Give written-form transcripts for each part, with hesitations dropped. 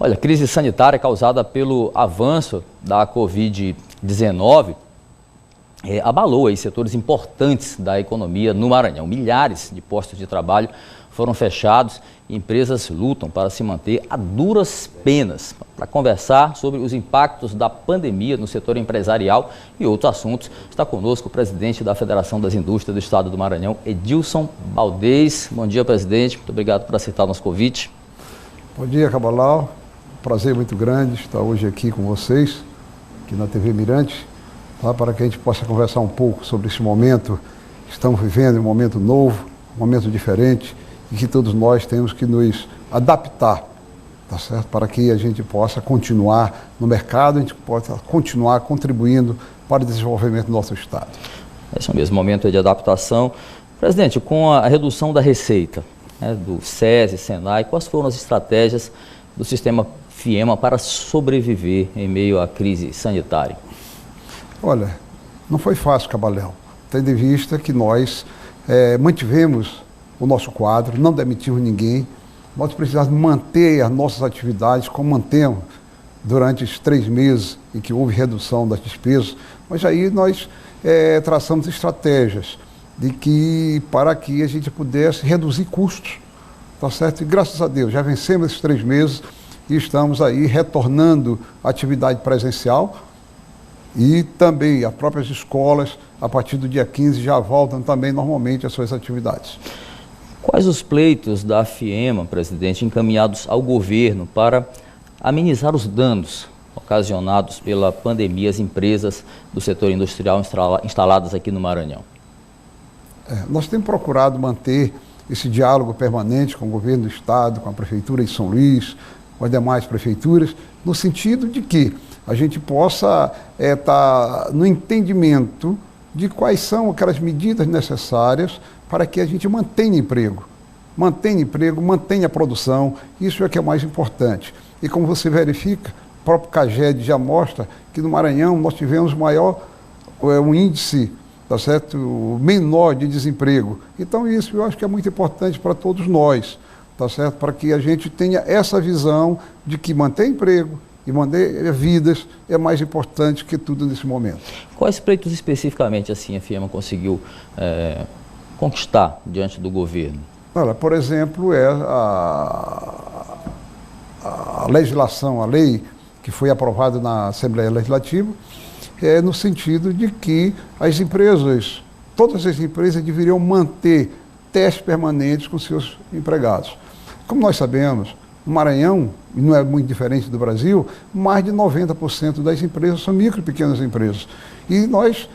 Olha, a crise sanitária causada pelo avanço da Covid-19 abalou aí setores importantes da economia no Maranhão. Milhares de postos de trabalho foram fechados e empresas lutam para se manter a duras penas. Para conversar sobre os impactos da pandemia no setor empresarial e outros assuntos, está conosco o presidente da Federação das Indústrias do Estado do Maranhão, Edilson Baldez. Bom dia, presidente. Muito obrigado por aceitar o nosso convite. Bom dia, Cabalau. Prazer muito grande estar hoje aqui com vocês, aqui na TV Mirante, para que a gente possa conversar um pouco sobre esse momento que estamos vivendo, um momento novo, um momento diferente, e que todos nós temos que nos adaptar, tá certo? Para que a gente possa continuar no mercado, a gente possa continuar contribuindo para o desenvolvimento do nosso Estado. Esse é o mesmo momento de adaptação. Presidente, com a redução da receita, do SESI, Senai, quais foram as estratégias do sistema FIEMA para sobreviver em meio à crise sanitária? Olha, não foi fácil, Cabaléu, tendo em vista que nós mantivemos o nosso quadro, não demitimos ninguém, nós precisamos manter as nossas atividades como mantemos durante esses 3 meses em que houve redução das despesas, mas aí nós traçamos estratégias para que a gente pudesse reduzir custos, tá certo? E graças a Deus, já vencemos esses 3 meses e estamos aí retornando à atividade presencial e também as próprias escolas, a partir do dia 15, já voltam também normalmente às suas atividades. Quais os pleitos da FIEMA, presidente, encaminhados ao governo para amenizar os danos ocasionados pela pandemia às empresas do setor industrial instaladas aqui no Maranhão? Nós temos procurado manter esse diálogo permanente com o governo do Estado, com a Prefeitura de São Luís, com as demais prefeituras, no sentido de que a gente possa estar no entendimento de quais são aquelas medidas necessárias para que a gente mantenha emprego, mantenha a produção, isso é que é mais importante. E como você verifica, o próprio CAGED já mostra que no Maranhão nós tivemos um índice, tá certo, menor de desemprego. Então isso eu acho que é muito importante para todos nós, tá certo, para que a gente tenha essa visão de que manter emprego e manter vidas é mais importante que tudo nesse momento. Quais pleitos especificamente assim a FIEMA conseguiu conquistar diante do governo? Olha, por exemplo, a legislação, a lei que foi aprovada na Assembleia Legislativa, no sentido de que as empresas, todas as empresas deveriam manter testes permanentes com seus empregados. Como nós sabemos, no Maranhão, e não é muito diferente do Brasil, mais de 90% das empresas são micro e pequenas empresas. E nós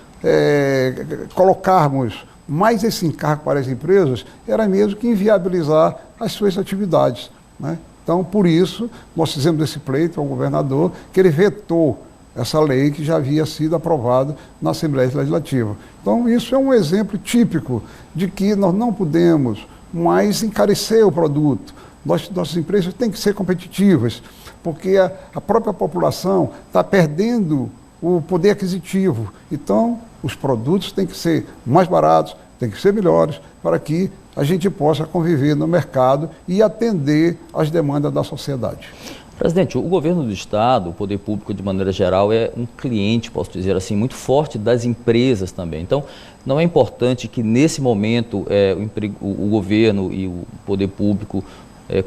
colocarmos mais esse encargo para as empresas era mesmo que inviabilizar as suas atividades, né? Então, por isso, nós fizemos esse pleito ao governador, que ele vetou essa lei que já havia sido aprovada na Assembleia Legislativa. Então, isso é um exemplo típico de que nós não podemos mais encarecer o produto. Nossas empresas têm que ser competitivas, porque a própria população está perdendo o poder aquisitivo. Então, os produtos têm que ser mais baratos, têm que ser melhores, para que a gente possa conviver no mercado e atender às demandas da sociedade. Presidente, o governo do Estado, o poder público de maneira geral, é um cliente, posso dizer assim, muito forte das empresas também. Então, não é importante que nesse momento o governo e o poder público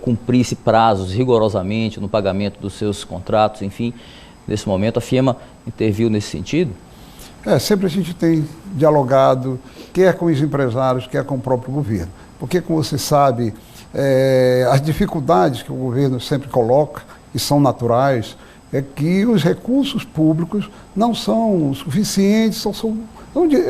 cumprisse prazos rigorosamente no pagamento dos seus contratos, enfim, nesse momento a FIEMA interviu nesse sentido? Sempre a gente tem dialogado, quer com os empresários, quer com o próprio governo. Porque, como você sabe, as dificuldades que o governo sempre coloca, e são naturais, é que os recursos públicos não são suficientes,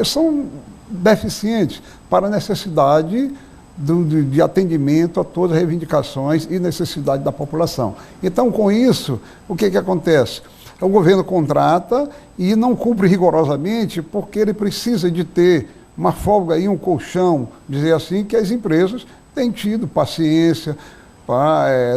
são deficientes para a necessidade de atendimento a todas as reivindicações e necessidades da população. Então, com isso, o que acontece? O governo contrata e não cumpre rigorosamente porque ele precisa de ter uma folga e um colchão, dizer assim, que as empresas têm tido paciência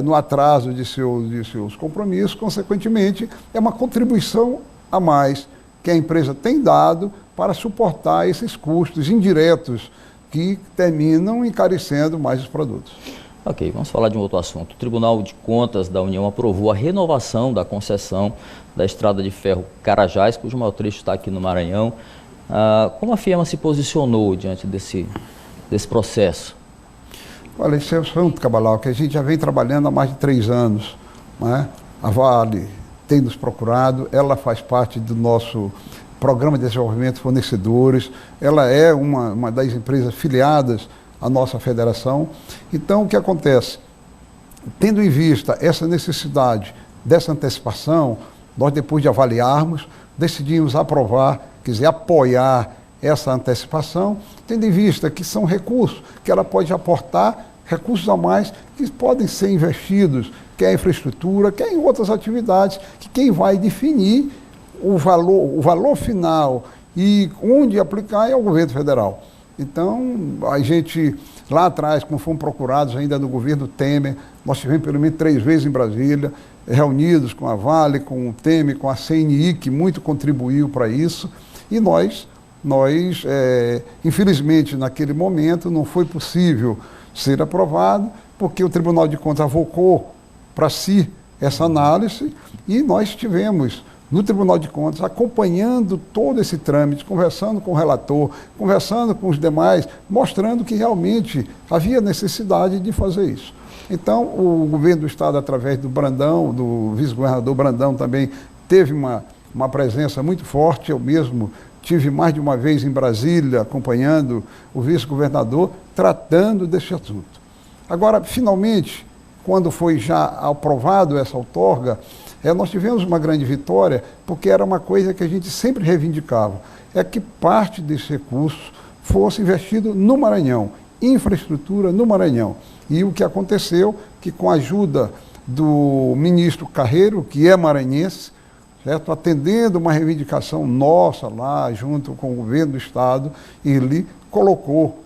no atraso de seus compromissos. Consequentemente, é uma contribuição a mais que a empresa tem dado para suportar esses custos indiretos que terminam encarecendo mais os produtos. Ok, vamos falar de um outro assunto. O Tribunal de Contas da União aprovou a renovação da concessão da estrada de ferro Carajás, cujo maior trecho está aqui no Maranhão. Como a FIEMA se posicionou diante desse processo? Olha, isso é um assunto, Cabral, que a gente já vem trabalhando há mais de 3 anos. Né? A Vale tem nos procurado, ela faz parte do nosso Programa de Desenvolvimento de Fornecedores, ela é uma das empresas filiadas à nossa federação. Então, o que acontece? Tendo em vista essa necessidade dessa antecipação, nós, depois de avaliarmos, decidimos aprovar, quer dizer, apoiar essa antecipação, tendo em vista que são recursos que ela pode aportar, recursos a mais que podem ser investidos, quer em infraestrutura, quer em outras atividades, que quem vai definir o valor final e onde aplicar é o governo federal. Então, a gente, lá atrás, como fomos procurados ainda no governo Temer, nós tivemos pelo menos 3 vezes em Brasília, reunidos com a Vale, com o Temer, com a CNI, que muito contribuiu para isso, e nós, infelizmente, naquele momento, não foi possível ser aprovado, porque o Tribunal de Contas avocou para si essa análise, e nós tivemos no Tribunal de Contas, acompanhando todo esse trâmite, conversando com o relator, conversando com os demais, mostrando que realmente havia necessidade de fazer isso. Então, o governo do Estado, através do Brandão, do vice-governador Brandão, também teve uma presença muito forte. Eu mesmo tive mais de uma vez em Brasília, acompanhando o vice-governador, tratando desse assunto. Agora, finalmente, quando foi já aprovado essa outorga, nós tivemos uma grande vitória, porque era uma coisa que a gente sempre reivindicava, é que parte desse recurso fosse investido no Maranhão, infraestrutura no Maranhão. E o que aconteceu, que com a ajuda do ministro Carreiro, que é maranhense, certo? Atendendo uma reivindicação nossa lá, junto com o governo do Estado, ele colocou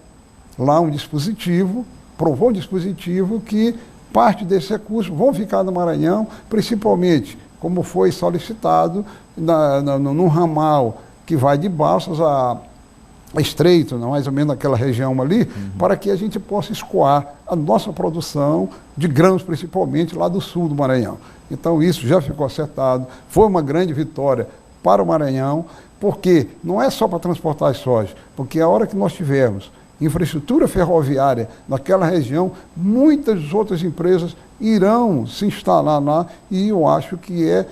lá um dispositivo, provou um dispositivo que parte desses recursos vão ficar no Maranhão, principalmente, como foi solicitado, no ramal que vai de Balsas a Estreito, mais ou menos naquela região ali, para que a gente possa escoar a nossa produção de grãos, principalmente lá do sul do Maranhão. Então isso já ficou acertado, foi uma grande vitória para o Maranhão, porque não é só para transportar as sojas, porque a hora que nós tivermos infraestrutura ferroviária naquela região, muitas outras empresas irão se instalar lá, e eu acho que é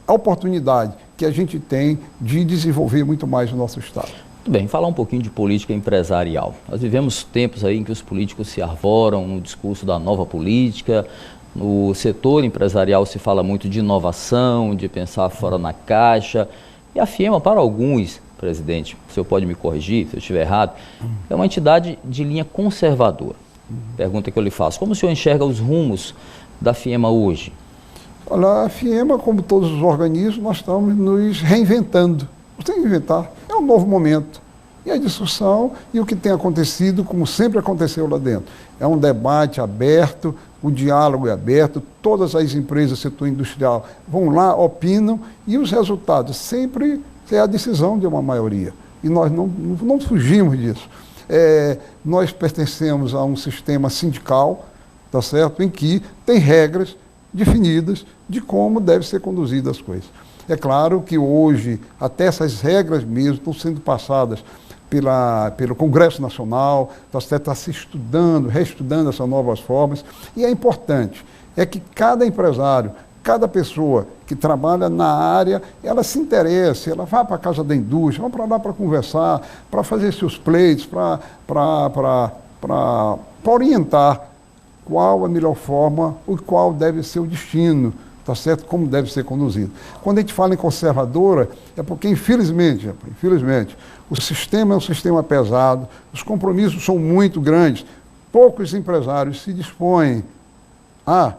a oportunidade que a gente tem de desenvolver muito mais o nosso Estado. Muito bem, falar um pouquinho de política empresarial. Nós vivemos tempos aí em que os políticos se arvoram no discurso da nova política. No setor empresarial se fala muito de inovação, de pensar fora na caixa. E a FIEMA, para alguns, presidente, o senhor pode me corrigir se eu estiver errado, é uma entidade de linha conservadora. Pergunta que eu lhe faço: como o senhor enxerga os rumos da FIEMA hoje? Olha, a FIEMA, como todos os organismos, nós estamos nos reinventando. Nós temos que inventar. É um novo momento. E a discussão e o que tem acontecido, como sempre aconteceu lá dentro. É um debate aberto, o diálogo é aberto, todas as empresas do setor industrial vão lá, opinam, e os resultados sempre é a decisão de uma maioria. E nós não fugimos disso. Nós pertencemos a um sistema sindical, tá certo? Em que tem regras definidas de como devem ser conduzidas as coisas. É claro que hoje, até essas regras mesmo estão sendo passadas pelo Congresso Nacional, está se estudando, reestudando essas novas formas, e é importante, é que cada empresário, cada pessoa que trabalha na área, ela se interesse, ela vá para a Casa da Indústria, vá para lá para conversar, para fazer seus pleitos, para orientar qual a melhor forma, o qual deve ser o destino, tá certo? Como deve ser conduzido. Quando a gente fala em conservadora, é porque, infelizmente, o sistema é um sistema pesado, os compromissos são muito grandes, poucos empresários se dispõem a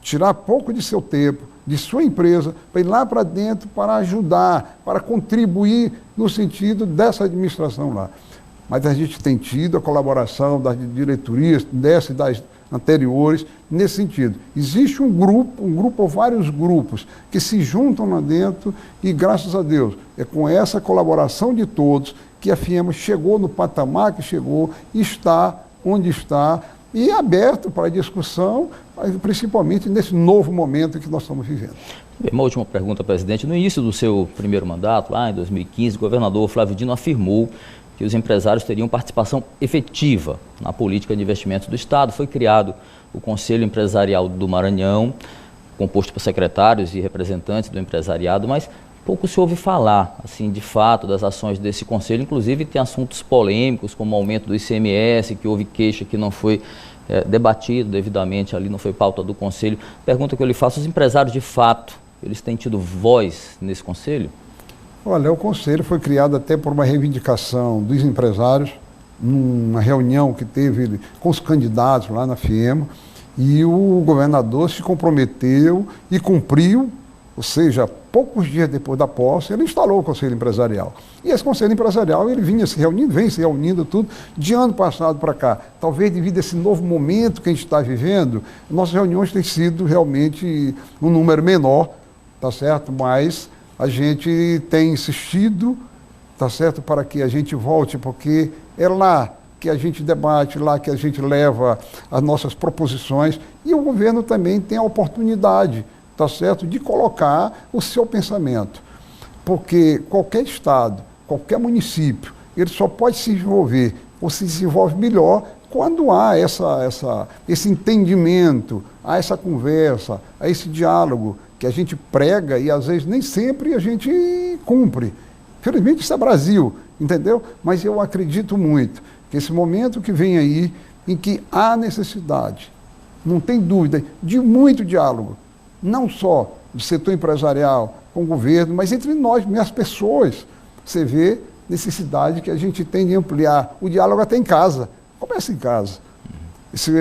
tirar pouco de seu tempo, de sua empresa, para ir lá para dentro, para ajudar, para contribuir no sentido dessa administração lá. Mas a gente tem tido a colaboração das diretorias, dessa e das anteriores, nesse sentido. Existe um grupo ou vários grupos que se juntam lá dentro e, graças a Deus, é com essa colaboração de todos que a FIEMA chegou no patamar que chegou e está onde está, e aberto para a discussão, principalmente nesse novo momento que nós estamos vivendo. Uma última pergunta, presidente. No início do seu primeiro mandato, lá em 2015, o governador Flávio Dino afirmou que os empresários teriam participação efetiva na política de investimentos do Estado. Foi criado o Conselho Empresarial do Maranhão, composto por secretários e representantes do empresariado, mas pouco se ouve falar, assim, de fato, das ações desse conselho. Inclusive tem assuntos polêmicos, como o aumento do ICMS, que houve queixa que não foi debatido devidamente ali, não foi pauta do conselho. Pergunta que eu lhe faço, os empresários de fato, eles têm tido voz nesse conselho? Olha, o conselho foi criado até por uma reivindicação dos empresários, numa reunião que teve com os candidatos lá na FIEMA, e o governador se comprometeu e cumpriu, ou seja, poucos dias depois da posse, ele instalou o Conselho Empresarial. E esse Conselho Empresarial, ele vinha se reunindo, vem se reunindo tudo, de ano passado para cá. Talvez devido a esse novo momento que a gente está vivendo, nossas reuniões têm sido realmente um número menor, tá certo? Mas a gente tem insistido, tá certo, para que a gente volte, porque é lá que a gente debate, lá que a gente leva as nossas proposições, e o governo também tem a oportunidade, tá certo, de colocar o seu pensamento. Porque qualquer estado, qualquer município, ele só pode se desenvolver ou se desenvolve melhor quando há esse entendimento, há essa conversa, há esse diálogo que a gente prega e às vezes nem sempre a gente cumpre. Felizmente isso é Brasil, entendeu? Mas eu acredito muito que esse momento que vem aí, em que há necessidade, não tem dúvida, de muito diálogo, não só do setor empresarial com o governo, mas entre nós, as pessoas. Você vê necessidade que a gente tem de ampliar o diálogo até em casa. Começa em casa. Esse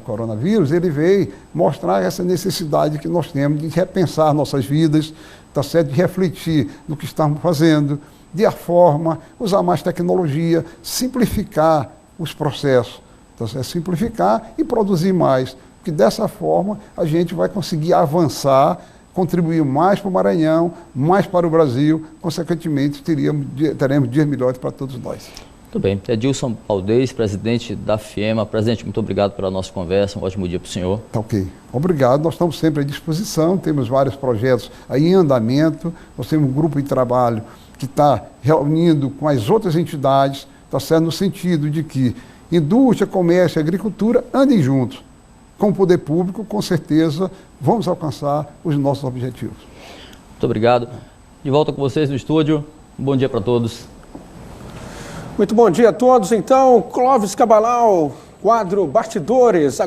coronavírus, ele veio mostrar essa necessidade que nós temos de repensar nossas vidas, tá certo? De refletir no que estamos fazendo, de a forma, usar mais tecnologia, simplificar os processos, tá certo? Simplificar e produzir mais, porque dessa forma a gente vai conseguir avançar, contribuir mais para o Maranhão, mais para o Brasil, consequentemente teremos dias melhores para todos nós. Muito bem. Edilson Valdez, presidente da FIEMA. Presidente, muito obrigado pela nossa conversa. Um ótimo dia para o senhor. Tá ok. Obrigado. Nós estamos sempre à disposição. Temos vários projetos aí em andamento. Nós temos um grupo de trabalho que está reunindo com as outras entidades, tá certo? No sentido de que indústria, comércio e agricultura andem juntos. Com o poder público, com certeza, vamos alcançar os nossos objetivos. Muito obrigado. De volta com vocês no estúdio. Um bom dia para todos. Muito bom dia a todos. Então, Clóvis Cabalau, quadro Bastidores.